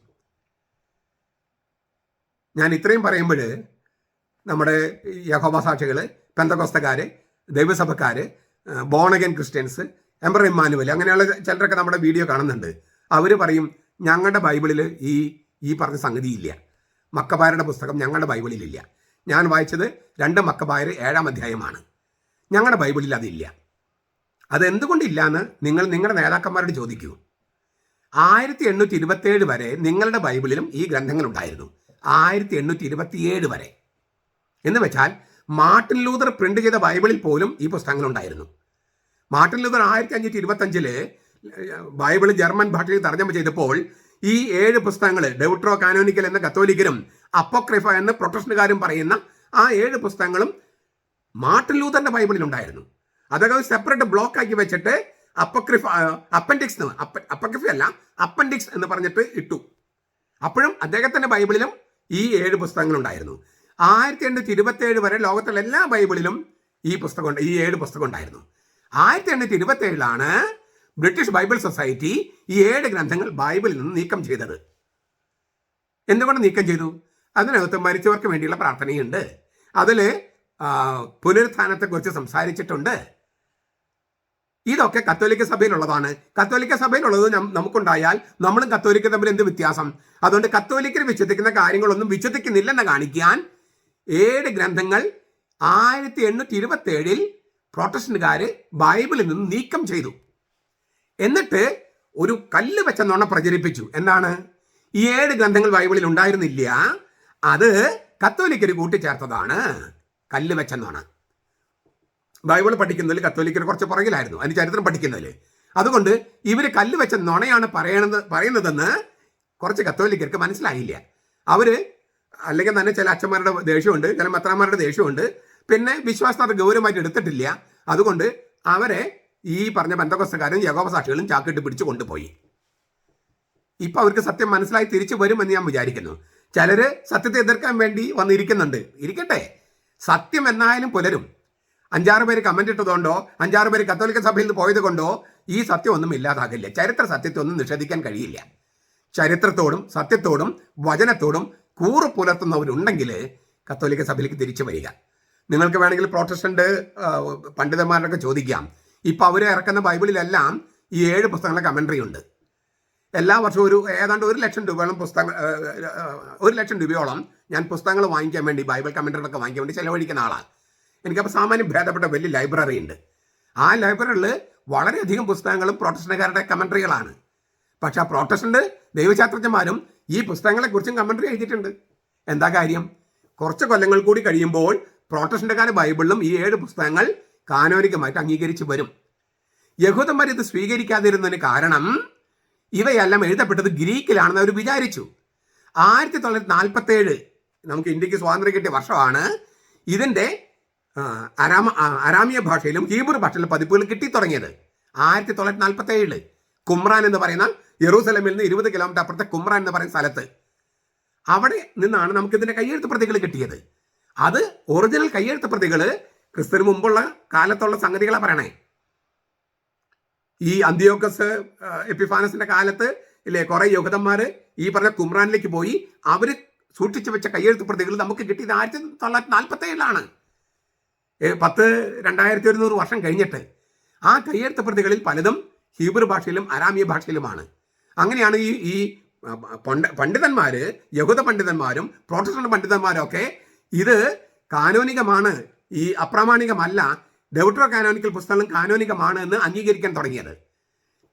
ഞാൻ ഇത്രയും പറയുമ്പോൾ നമ്മുടെ യഹോവ സാക്ഷികള്, പെന്തക്കോസ്തക്കാര്, ദൈവസഭക്കാര്, ബോണഗൻ ക്രിസ്ത്യൻസ്, എംബർ ഇമ്മാനുവൽ, അങ്ങനെയുള്ള ചിലരൊക്കെ നമ്മുടെ വീഡിയോ കാണുന്നുണ്ട്. അവർ പറയും ഞങ്ങളുടെ ബൈബിളിൽ ഈ പറഞ്ഞ സംഗതിയില്ല. മക്കബായരുടെ പുസ്തകം ഞങ്ങളുടെ ബൈബിളിലില്ല. ഞാൻ വായിച്ചത് 2 മക്കബായർ 7-ാം അധ്യായമാണ്. ഞങ്ങളുടെ ബൈബിളിൽ അതില്ല. അതെന്തുകൊണ്ടില്ല എന്ന് നിങ്ങളുടെ നേതാക്കന്മാരോട് ചോദിക്കൂ. 1827 വരെ നിങ്ങളുടെ ബൈബിളിലും ഈ ഗ്രന്ഥങ്ങൾ ഉണ്ടായിരുന്നു. 1827 വരെ എന്ന് വെച്ചാൽ മാർട്ടിൻ ലൂതർ പ്രിന്റ് ചെയ്ത ബൈബിളിൽ പോലും ഈ പുസ്തകങ്ങൾ ഉണ്ടായിരുന്നു. മാർട്ടിൻ ലൂതർ 1525 ബൈബിൾ ജർമ്മൻ ഭാഷയിൽ തർജ്ജമ ചെയ്തപ്പോൾ ഈ 7 പുസ്തകങ്ങൾ, ഡെയൂട്രോ കാനോനിക്കൽ എന്ന കത്തോലിക്കരും അപ്പോക്രിഫ എന്ന് പ്രൊട്ടസ്റ്റന്റുകാരും പറയുന്ന ആ 7 പുസ്തകങ്ങളും മാർട്ടിൻ ലൂതറിന്റെ ബൈബിളിൽ ഉണ്ടായിരുന്നു. അതൊക്കെ സെപ്പറേറ്റ് ബ്ലോക്ക് ആക്കി വെച്ചിട്ട് അപ്പൻഡിക്സ് എന്ന് പറഞ്ഞിട്ട് ഇട്ടു. അപ്പോഴും അദ്ദേഹത്തിന്റെ ബൈബിളിലും ഈ 7 പുസ്തകങ്ങൾ ഉണ്ടായിരുന്നു. 1827 വരെ ലോകത്തിലെ എല്ലാ ബൈബിളിലും ഈ 7 പുസ്തകം ഉണ്ടായിരുന്നു. 1827 ബ്രിട്ടീഷ് ബൈബിൾ സൊസൈറ്റി ഈ 7 ഗ്രന്ഥങ്ങൾ ബൈബിളിൽ നിന്ന് നീക്കം ചെയ്തത്. എന്തുകൊണ്ട് നീക്കം ചെയ്തു? അതിനകത്ത് മരിച്ചവർക്ക് വേണ്ടിയുള്ള പ്രാർത്ഥനയുണ്ട്. അതിൽ പുനരുത്ഥാനത്തെക്കുറിച്ച് സംസാരിച്ചിട്ടുണ്ട്. ഇതൊക്കെ കത്തോലിക്ക സഭയിലുള്ളതാണ്. കത്തോലിക്ക സഭയിലുള്ളത് നമുക്കുണ്ടായാൽ നമ്മളും കത്തോലിക്ക തമ്മിൽ എന്ത് വ്യത്യാസം? അതുകൊണ്ട് കത്തോലിക്കർ വിശ്വസിക്കുന്ന കാര്യങ്ങളൊന്നും വിശ്വസിക്കുന്നില്ലെന്ന് കാണിക്കാൻ 7 ഗ്രന്ഥങ്ങൾ 1827 പ്രൊട്ടസ്റ്റന്റുകാര് ബൈബിളിൽ നിന്ന് നീക്കം ചെയ്തു. എന്നിട്ട് ഒരു കല്ല് വെച്ച നുണ പ്രചരിപ്പിച്ചു. എന്താണ്? ഈ 7 ഗ്രന്ഥങ്ങൾ ബൈബിളിൽ ഉണ്ടായിരുന്നില്ല, അത് കത്തോലിക്കർ കൂട്ടിച്ചേർത്തതാണ്. കല്ല് വെച്ച നുണ. ബൈബിൾ പഠിക്കുന്നതിൽ കത്തോലിക്കർ കുറച്ച് പുറകിലായിരുന്നു, അതിന് ചരിത്രം പഠിക്കുന്നതിൽ. അതുകൊണ്ട് ഇവർ കല്ല് വെച്ച നുണയാണ് പറയുന്നതെന്ന് കുറച്ച് കത്തോലിക്കർക്ക് മനസ്സിലായില്ല. അവര് അല്ലെങ്കിൽ തന്നെ ചില അച്ഛന്മാരുടെ ദേഷ്യമുണ്ട്, ചില മെത്രാന്മാരുടെ ദേഷ്യമുണ്ട്, പിന്നെ വിശ്വാസത്തെ ഗൗരവമായിട്ട് എടുത്തിട്ടില്ല. അതുകൊണ്ട് അവരെ ഈ പറഞ്ഞ പെന്തക്കോസ്തക്കാരും യഹോവ സാക്ഷികളും ചാക്കിട്ട് പിടിച്ച് കൊണ്ടുപോയി. ഇപ്പൊ അവർക്ക് സത്യം മനസ്സിലായി തിരിച്ചു വരുമെന്ന് ഞാൻ വിചാരിക്കുന്നു. ചിലര് സത്യത്തെ എതിർക്കാൻ വേണ്ടി വന്നിരിക്കുന്നുണ്ട്. ഇരിക്കട്ടെ, സത്യം എന്നായാലും പുലരും. 5-6 പേര് കമന്റ് ഇട്ടതുകൊണ്ടോ 5-6 പേര് കത്തോലിക്ക സഭയിൽ നിന്ന് പോയത് കൊണ്ടോ ഈ സത്യം ഒന്നും ഇല്ലാതാകില്ല. ചരിത്ര സത്യത്തെ ഒന്നും നിഷേധിക്കാൻ കഴിയില്ല. ചരിത്രത്തോടും സത്യത്തോടും വചനത്തോടും കൂറ് പുലർത്തുന്നവരുണ്ടെങ്കിൽ കത്തോലിക്ക സഭയിലേക്ക് തിരിച്ചു വരിക. നിങ്ങൾക്ക് വേണമെങ്കിൽ പ്രൊട്ടസ്റ്റന്റ് പണ്ഡിതന്മാരൊക്കെ ചോദിക്കാം. ഇപ്പൊ അവര് ഇറക്കുന്ന ബൈബിളിലെല്ലാം ഈ 7 പുസ്തകങ്ങളുടെ കമന്ററി ഉണ്ട്. എല്ലാ വർഷവും ഏതാണ്ട് 1 ലക്ഷം രൂപയോളം 1 ലക്ഷം രൂപയോളം ഞാൻ പുസ്തകങ്ങൾ വാങ്ങിക്കാൻ വേണ്ടി, ബൈബിൾ കമന്ററികളൊക്കെ വാങ്ങിക്കാൻ വേണ്ടി ചെലവഴിക്കുന്ന ആളാണ്. എനിക്കപ്പോൾ സാമാന്യം ഭേദപ്പെട്ട വലിയ ലൈബ്രറി ഉണ്ട്. ആ ലൈബ്രറിയിൽ വളരെയധികം പുസ്തകങ്ങളും പ്രൊട്ടസ്റ്റന്റുകാരുടെ കമന്ററികളാണ്. പക്ഷെ ആ പ്രൊട്ടസ്റ്റന്റ് ദൈവശാസ്ത്രജ്ഞന്മാരും ഈ പുസ്തകങ്ങളെക്കുറിച്ചും കമന്ററി എഴുതിയിട്ടുണ്ട്. എന്താ കാര്യം? കുറച്ച് കൊല്ലങ്ങൾ കൂടി കഴിയുമ്പോൾ പ്രൊട്ടസ്റ്റന്റുകാരുടെ ബൈബിളിലും ഈ 7 പുസ്തകങ്ങൾ കാനോനികമായിട്ട് അംഗീകരിച്ച് വരും. യഹൂദന്മാർ ഇത് സ്വീകരിക്കാതിരുന്നതിന് കാരണം ഇവയെല്ലാം എഴുതപ്പെട്ടത് ഗ്രീക്കിലാണെന്ന് അവർ വിചാരിച്ചു. 1947 നമുക്ക് ഇന്ത്യക്ക് സ്വാതന്ത്ര്യം കിട്ടിയ വർഷമാണ് ഇതിൻ്റെ അരാമിയ ഭാഷയിലും ഹീബ്രു ഭാഷയിലും പതിപ്പുകൾ കിട്ടിത്തുടങ്ങിയത്. 1947 കുമ്രാൻ എന്ന് പറയുന്ന യെറൂസലമിൽ നിന്ന് 20 കിലോമീറ്റർ അപ്പുറത്തെ കുമ്രാൻ എന്ന് പറയുന്ന സ്ഥലത്ത് അവിടെ നിന്നാണ് നമുക്ക് ഇതിൻ്റെ കയ്യെഴുത്ത് പ്രതികൾ കിട്ടിയത്. അത് ഒറിജിനൽ കയ്യെഴുത്ത് പ്രതികൾ ക്രിസ്തുവിന് മുമ്പുള്ള കാലത്തുള്ള സംഗതികളാണ് പറയണേ. ഈ അന്തിയോക്കസ് എപ്പിഫാനസിന്റെ കാലത്ത് ഇല്ലേ കുറെ യഹൂദന്മാർ ഈ പറഞ്ഞ കുമ്രാനിലേക്ക് പോയി അവർ സൂക്ഷിച്ചു വെച്ച കയ്യെഴുത്ത് പ്രതികൾ നമുക്ക് കിട്ടിയത് 1947 2100 വർഷം കഴിഞ്ഞിട്ട്. ആ കയ്യെഴുത്ത് പ്രതികളിൽ പലതും ഹീബ്രു ഭാഷയിലും അരാമിയ ഭാഷയിലുമാണ്. അങ്ങനെയാണ് ഈ പണ്ഡിതന്മാര്, യഹൂദ പണ്ഡിതന്മാരും പ്രോട്ടസ്റ്റന്റ് പണ്ഡിതന്മാരും ഒക്കെ ഇത് കാനോനികമാണ്, ഈ അപ്രാമാണികമല്ല, ഡെയൂട്രോ കാനോനിക്കൽ പുസ്തകം കാനോനികമാണ് എന്ന് അംഗീകരിക്കാൻ തുടങ്ങിയത്.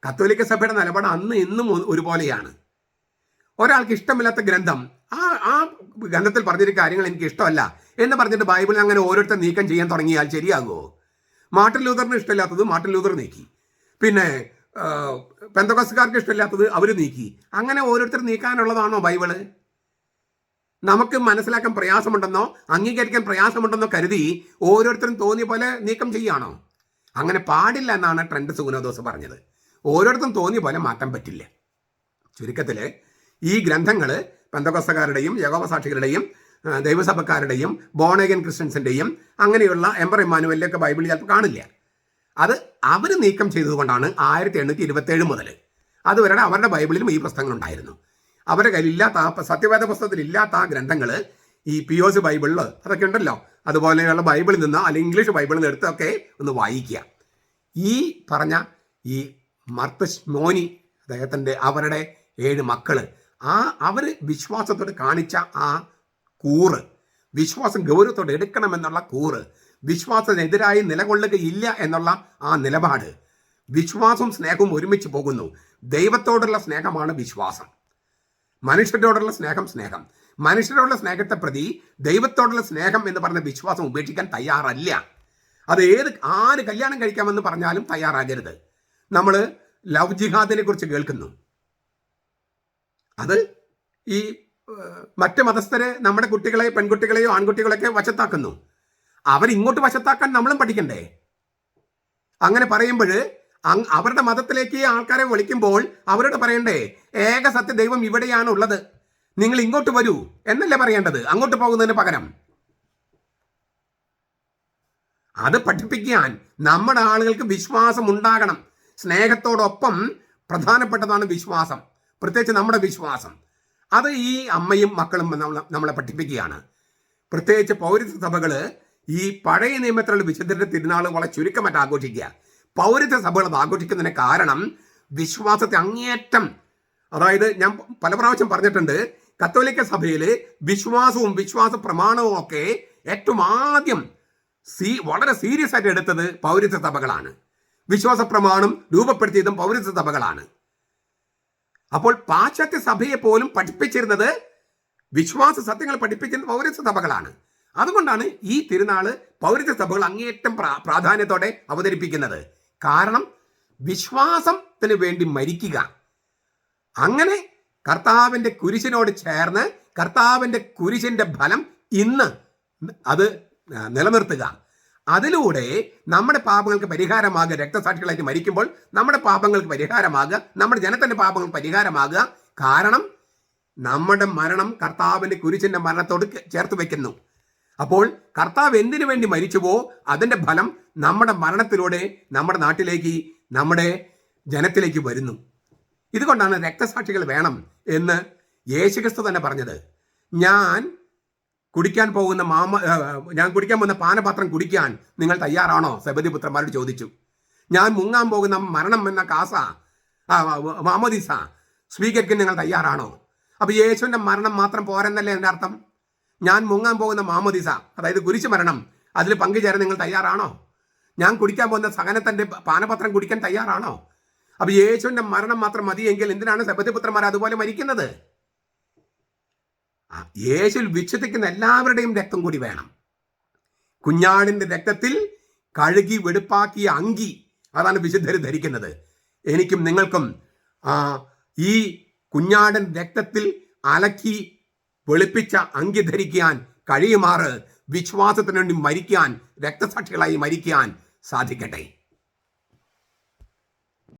കത്തോലിക്ക സഭയുടെ നിലപാട് അന്ന് ഇന്നും ഒരുപോലെയാണ്. ഒരാൾക്ക് ഇഷ്ടമില്ലാത്ത ഗ്രന്ഥം ആ ഗ്രന്ഥത്തിൽ പറഞ്ഞിരിക്കുന്ന കാര്യങ്ങൾ എനിക്ക് ഇഷ്ടമല്ല എന്ന് പറഞ്ഞിട്ട് ബൈബിളിൽ അങ്ങനെ ഓരോരുത്തർ നീക്കം ചെയ്യാൻ തുടങ്ങിയാൽ ശരിയാകുമോ? മാർട്ടിൻ ലൂതറിന് ഇഷ്ടമില്ലാത്തത് മാർട്ടിൻ ലൂതർ നീക്കി, പിന്നെ പെന്തക്കോസ്തുകാർക്ക് ഇഷ്ടമില്ലാത്തത് അവർ നീക്കി. അങ്ങനെ ഓരോരുത്തർ നീക്കാനുള്ളതാണോ ബൈബിള്? നമുക്ക് മനസ്സിലാക്കാൻ പ്രയാസമുണ്ടെന്നോ അംഗീകരിക്കാൻ പ്രയാസമുണ്ടെന്നോ കരുതി ഓരോരുത്തരും തോന്നിയ പോലെ നീക്കം ചെയ്യുകയാണോ? അങ്ങനെ പാടില്ല എന്നാണ് ട്രെൻഡ് സുഗുണദോസ് പറഞ്ഞത്. ഓരോരുത്തരും തോന്നിയ പോലെ മാറ്റാൻ പറ്റില്ല. ചുരുക്കത്തിൽ ഈ ഗ്രന്ഥങ്ങൾ പെന്തക്കോസ്തുകാരുടെയും യഹോവ സാക്ഷികളുടെയും ദൈവസഭക്കാരുടെയും ബോണഗൻ ക്രിസ്ത്യൻസിൻ്റെയും അങ്ങനെയുള്ള എംബർ ഇമ്മാനുവലിൻ്റെയൊക്കെ ബൈബിളിൽ ചിലപ്പോൾ കാണില്ല. അത് അവർ നീക്കം ചെയ്തതുകൊണ്ടാണ് 1827 മുതൽ അതുവരെ അവരുടെ ബൈബിളിലും ഈ പുസ്തകങ്ങളുണ്ടായിരുന്നു. അവരുടെ കയ്യിലില്ലാത്ത സത്യവേദ പുസ്തകത്തിൽ ഇല്ലാത്ത ആ ഗ്രന്ഥങ്ങൾ ഈ പിയോസ് ബൈബിളിൽ അതൊക്കെ ഉണ്ടല്ലോ, അതുപോലെയുള്ള ബൈബിളിൽ നിന്ന് അല്ലെങ്കിൽ ഇംഗ്ലീഷ് ബൈബിളിൽ നിന്ന് എടുത്തൊക്കെ ഒന്ന് വായിക്കുക. ഈ പറഞ്ഞ ഈ മർത്തസ് മോനി അദ്ദേഹത്തിൻ്റെ അവരുടെ 7 മക്കൾ അവർ വിശ്വാസത്തോട് കാണിച്ച ആ കൂറ്, വിശ്വാസം ഗൗരവത്തോടെ എടുക്കണമെന്നുള്ള കൂറ്, വിശ്വാസത്തിനെതിരായി നിലകൊള്ളുകയില്ല എന്നുള്ള ആ നിലപാട്, വിശ്വാസവും സ്നേഹവും ഒരുമിച്ച് പോകുന്നു. ദൈവത്തോടുള്ള സ്നേഹമാണ് വിശ്വാസം, മനുഷ്യരോടുള്ള സ്നേഹം. മനുഷ്യരോടുള്ള സ്നേഹത്തെ പ്രതി ദൈവത്തോടുള്ള സ്നേഹം എന്ന് പറഞ്ഞ വിശ്വാസം ഉപേക്ഷിക്കാൻ തയ്യാറല്ല. അത് ആര് കല്യാണം കഴിക്കാമെന്ന് പറഞ്ഞാലും തയ്യാറാകരുത്. നമ്മൾ ലവ് ജിഹാദിനെ കുറിച്ച് കേൾക്കുന്നു. അത് ഈ മറ്റ് മതസ്ഥരെ നമ്മുടെ കുട്ടികളെ, പെൺകുട്ടികളെയോ ആൺകുട്ടികളെയൊക്കെ വശത്താക്കുന്നു. അവരിങ്ങോട്ട് വശത്താക്കാൻ നമ്മളും പഠിക്കണ്ടേ? അങ്ങനെ പറയുമ്പോൾ അവരുടെ മതത്തിലേക്ക് ആൾക്കാരെ വിളിക്കുമ്പോൾ അവരോട് പറയണ്ടേ, ഏക സത്യ ദൈവം ഇവിടെയാണ് ഉള്ളത്, നിങ്ങൾ ഇങ്ങോട്ട് വരൂ എന്നല്ലേ പറയേണ്ടത്, അങ്ങോട്ട് പോകുന്നതിന് പകരം. അത് പഠിപ്പിക്കാൻ നമ്മുടെ ആളുകൾക്ക് വിശ്വാസം ഉണ്ടാകണം. സ്നേഹത്തോടൊപ്പം പ്രധാനപ്പെട്ടതാണ് വിശ്വാസം, പ്രത്യേകിച്ച് നമ്മുടെ വിശ്വാസം. അത് ഈ അമ്മയും മക്കളും നമ്മളെ പഠിപ്പിക്കുകയാണ്. പ്രത്യേകിച്ച് പൗരത്വ സഭകൾ ഈ പഴയ നിയമത്തിലുള്ള വിശുദ്ധരുടെ തിരുനാൾ വളരെ ചുരുക്കമായിട്ട് ആഘോഷിക്കുക. പൗരത്വ സഭകൾ അത് ആഘോഷിക്കുന്നതിന് കാരണം വിശ്വാസത്തെ അങ്ങേയറ്റം, അതായത് ഞാൻ പല പ്രാവശ്യം പറഞ്ഞിട്ടുണ്ട്, കത്തോലിക്ക സഭയിൽ വിശ്വാസവും വിശ്വാസ പ്രമാണവും ഒക്കെ ഏറ്റവും ആദ്യം വളരെ സീരിയസ് ആയിട്ട് എടുത്തത് പൗരത്വ സഭകളാണ്. വിശ്വാസ പ്രമാണം രൂപപ്പെടുത്തിയതും പൗരത്വ സഭകളാണ്. അപ്പോൾ പാശ്ചാത്യ സഭയെ പോലും പഠിപ്പിച്ചിരുന്നത്, വിശ്വാസ സത്യങ്ങൾ പഠിപ്പിച്ചിരുന്നത് പൗരത്വ സഭകളാണ്. അതുകൊണ്ടാണ് ഈ തിരുനാള് പൗരത്വ സഭകൾ അങ്ങേയറ്റം പ്രാധാന്യത്തോടെ അവതരിപ്പിക്കുന്നത്. കാരണം വിശ്വാസത്തിന് വേണ്ടി മരിക്കുക, അങ്ങനെ കർത്താവിൻ്റെ കുരിശിനോട് ചേർന്ന് കർത്താവിൻ്റെ കുരിശിൻ്റെ ഫലം ഇന്ന് അത് നിലനിർത്തുക. അതിലൂടെ നമ്മുടെ പാപങ്ങൾക്ക് പരിഹാരമാകുക. രക്തസാക്ഷികളായിട്ട് മരിക്കുമ്പോൾ നമ്മുടെ പാപങ്ങൾക്ക് പരിഹാരമാകുക, നമ്മുടെ ജനത്തിൻ്റെ പാപങ്ങൾക്ക് പരിഹാരമാകുക. കാരണം നമ്മുടെ മരണം കർത്താവിൻ്റെ കുരിശിൻ്റെ മരണത്തോട് ചേർത്ത് വയ്ക്കുന്നു. അപ്പോൾ കർത്താവ് എന്തിനു വേണ്ടി മരിച്ചുവോ അതിൻ്റെ ഫലം നമ്മുടെ മരണത്തിലൂടെ നമ്മുടെ നാട്ടിലേക്ക്, നമ്മുടെ ജനത്തിലേക്ക് വരുന്നു. ഇതുകൊണ്ടാണ് രക്തസാക്ഷികൾ വേണം എന്ന് യേശുക്രിസ്തു തന്നെ പറഞ്ഞത്. ഞാൻ കുടിക്കാൻ പോകുന്ന പാനപാത്രം കുടിക്കാൻ നിങ്ങൾ തയ്യാറാണോ? സെബദി പുത്രന്മാരോട് ചോദിച്ചു. ഞാൻ മുങ്ങാൻ പോകുന്ന മരണം എന്ന മാമോദീസ സ്വീകരിക്കാൻ നിങ്ങൾ തയ്യാറാണോ? അപ്പൊ യേശുവിന്റെ മരണം മാത്രം പോരെന്നല്ലേ എൻ്റെ അർത്ഥം? ഞാൻ മുങ്ങാൻ പോകുന്ന മാമോദീസ, അതായത് കുരിശ് മരണം, അതിൽ പങ്കുചേരാൻ നിങ്ങൾ തയ്യാറാണോ? ഞാൻ കുടിക്കാൻ പോകുന്ന സഹനത്തിന്റെ പാനപത്രം കുടിക്കാൻ തയ്യാറാണോ? അപ്പൊ യേശുവിന്റെ മരണം മാത്രം മതിയെങ്കിൽ എന്തിനാണ് സെബദി പുത്രന്മാർ അതുപോലെ മരിക്കുന്നത്? യേശുവിൽ വിശ്വസിക്കുന്ന എല്ലാവരുടെയും രക്തം കൂടി വേണം. കുഞ്ഞാടിന്റെ രക്തത്തിൽ കഴുകി വെടുപ്പാക്കിയ അങ്കി, അതാണ് വിശുദ്ധർ ധരിക്കുന്നത്. എനിക്കും നിങ്ങൾക്കും ഈ കുഞ്ഞാടൻ രക്തത്തിൽ അലക്കി വെളുപ്പിച്ച അങ്കി ധരിക്കാൻ കഴിയുമാറ് വിശ്വാസത്തിനു വേണ്ടി മരിക്കാൻ, രക്തസാക്ഷികളായി മരിക്കാൻ സാധിക്കട്ടെ.